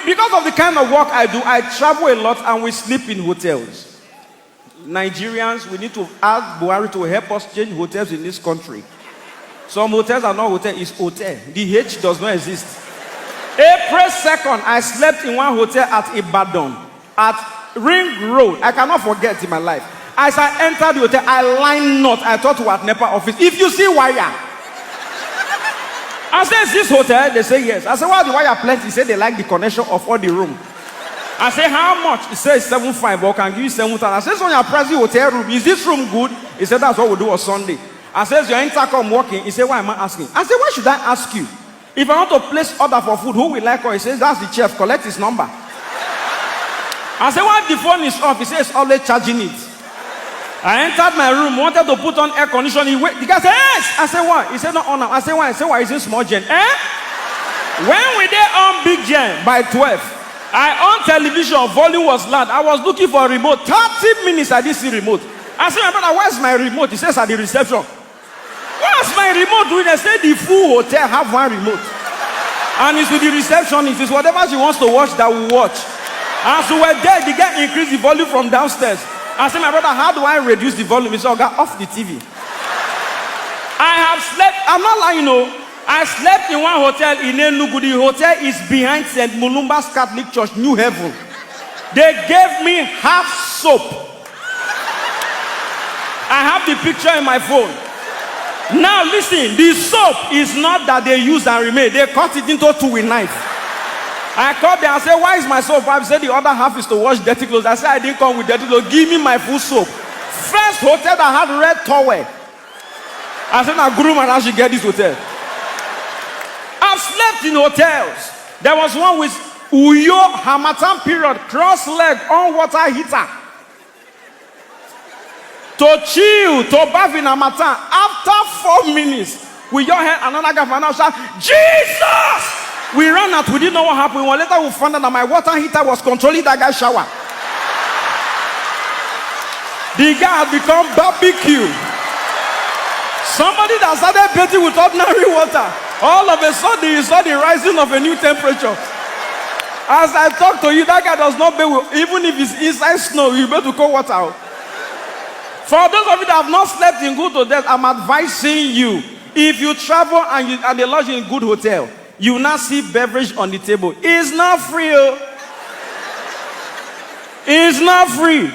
Because of the kind of work I do, I travel a lot and we sleep in hotels. Nigerians, we need to ask Buhari to help us change hotels in this country. Some hotels are not hotel, it's hotel. The H does not exist. April 2nd, I slept in one hotel at Ibadan, at Ring Road. I cannot forget in my life. As I entered the hotel, I lined not. I thought we were at NEPA office. If you see wire, I said, is this hotel? They say yes. I said, why the wire plenty? He said they like the connection of all the room. I said, how much? He said 7,500, but I can give you 7,000. I said, so on your pricey hotel room, is this room good? He said, that's what we do on Sunday. I said, is your intercom working? He said, why am I asking? I said, why should I ask you? If I want to place order for food, who will like her? He says, that's the chef, collect his number. I said, why the phone is off? He says, it's always charging it. I entered my room, wanted to put on air conditioning. The guy said, yes. I said, why? He said, no, on. I said, why? He said, why is it small gen? When we there on big gen by 12, I on television, volume was loud. I was looking for a remote. 30 minutes I didn't see remote. I said, my brother, where's my remote? He says, at the reception. Where's my remote doing? They said the full hotel have one remote. And it's with the receptionist. It's whatever she wants to watch that we watch. And so we're there, the guy increased the volume from downstairs. I said, my brother, how do I reduce the volume? He said, okay, off the TV. I have slept, I'm not lying, no. I slept in one hotel in Enugu. The hotel is behind St. Mulumba's Catholic Church, New Heaven. They gave me half soap. I have the picture in my phone. Now listen, the soap is not that they use and remain. They cut it into two with knife. I called them and said, why is my soap? I said the other half is to wash dirty clothes. I said I didn't come with dirty clothes. Give me my full soap. First hotel that had red towel. I said, now Guru Maharaj should get this hotel. I've slept in hotels. There was one with Uyo Hamatan period, cross leg on water heater. To chill, to bath in Hamatan. After 4 minutes, we your head another guy from outside, Jesus! We ran out, we didn't know what happened. One later we found out that my water heater was controlling that guy's shower. The guy had become barbecue. Somebody that started bathing with ordinary water. All of a sudden, you saw the rising of a new temperature. As I talk to you, that guy does not bathe with, even if it's inside snow, you better cold water out. For those of you that have not slept in good hotels, I'm advising you, if you travel and they lodge in a good hotel, you will not see beverage on the table. It's not free. It's not free.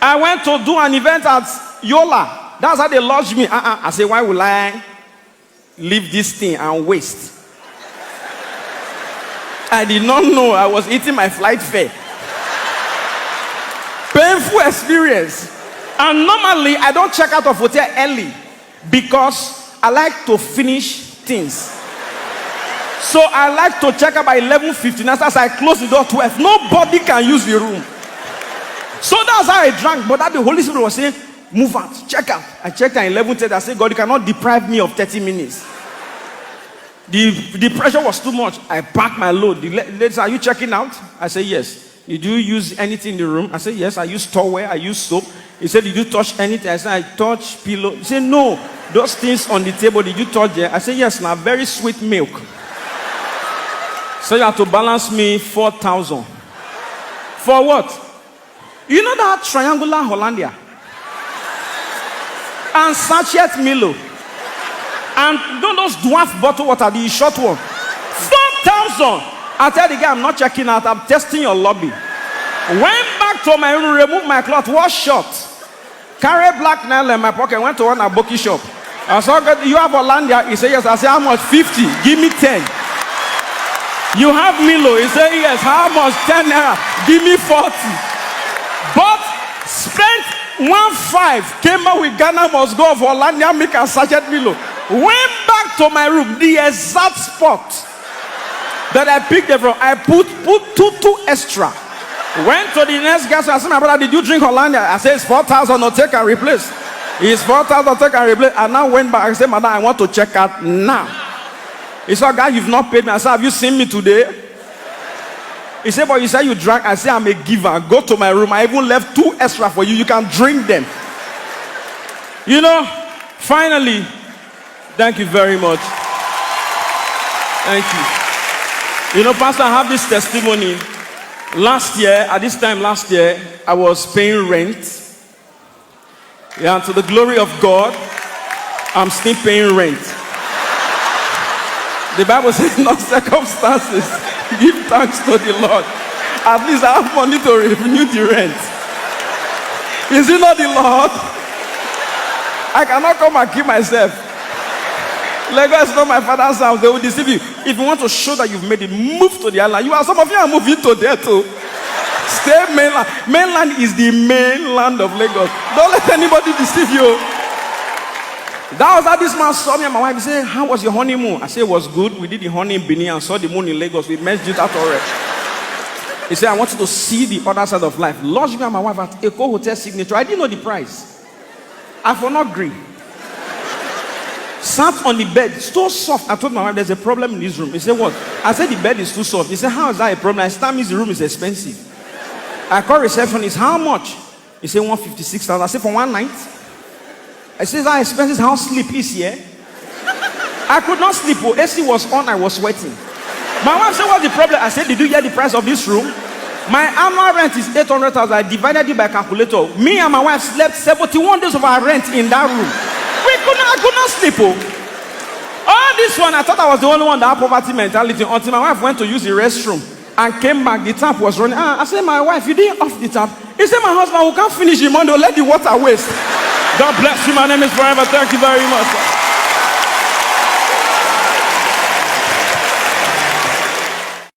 I went to do an event at Yola. That's how they lodged me. I said, why will I leave this thing and waste? I did not know I was eating my flight fare. Painful experience. And normally, I don't check out of hotel early because I like to finish things. So I like to check out by 11:59. As I close the door 12, nobody can use the room. So that's how I drank. But that the Holy Spirit was saying, move out, check out. I checked at 11:30. I said, God, you cannot deprive me of 30 minutes. The pressure was too much. I packed my load. The lady said, are you checking out? I said, yes. Did you use anything in the room? I said, yes. I used towel. I used soap. He said, did you touch anything? I said, I touched pillow. He said, no. Those things on the table, did you touch them? I said, yes. Now, very sweet milk. So you have to balance me 4,000. For what? You know that triangular Hollandia? And sachet Milo. And those dwarf bottle water, the short one. 4,000. I tell the guy, I'm not checking out. I'm testing your lobby. Went back to my room, removed my cloth, wash short. Carry black nail in my pocket. Went to one Aboki shop. I said, you have Hollandia? He said, yes. I said, how much? 50. Give me 10. You have Milo? He said, yes. How much? 10 naira. Give me 40. But spent 1.5. Came out with Ghana must go for Hollandia, make a sachet Milo. Went back to my room. The exact spot that I picked it from, I put two extra. Went to the next guy. I said, my brother, did you drink Hollandia? I said, it's 4,000. No, take and replace. It's 4,000. Take and replace. And now went back. I said, madam, I want to check out now. He said, guy, you've not paid me. I said, have you seen me today? He said, but you said you drank. I said, I'm a giver. Go to my room. I even left 2 extra for you. You can drink them. You know, finally, thank you very much. Thank you. You know, Pastor, I have this testimony. Last year, at this time last year, I was paying rent. Yeah, and to the glory of God, I'm still paying rent. The Bible says, in all circumstances, give thanks to the Lord. At least I have money to renew the rent. Is it not the Lord? I cannot come and keep myself. Lagos is not my father's house. They will deceive you. If you want to show that you've made it, move to the island. Some of you are moving to there too. Stay mainland. Mainland is the mainland of Lagos. Don't let anybody deceive you. That was how this man saw me and my wife. He said, how was your honeymoon? I said, it was good. We did the honey in Benin and saw the moon in Lagos. We merged it out already. He said, I want you to see the other side of life. Lodged me and my wife at Eco Hotel Signature. I didn't know the price. I for not agree. Sat on the bed, so soft. I told my wife, there's a problem in this room. He said, what? I said, the bed is too soft. He said, how is that a problem? I said, that means the room is expensive. I called receptionist, how much? He said, 156,000. I said, for one night? I said, how expensive? How sleep is here? I could not sleep. AC was on, I was sweating. My wife said, what's the problem? I said, did you hear the price of this room? My annual rent is 800,000. I divided it by calculator. Me and my wife slept 71 days of our rent in that room. I could not sleep. All this one, I thought I was the only one that had poverty mentality until my wife went to use the restroom and came back. The tap was running. I said, my wife, you didn't off the tap. He said, my husband, we can't finish the money. Let the water waste. God bless you. My name is Forever. Thank you very much.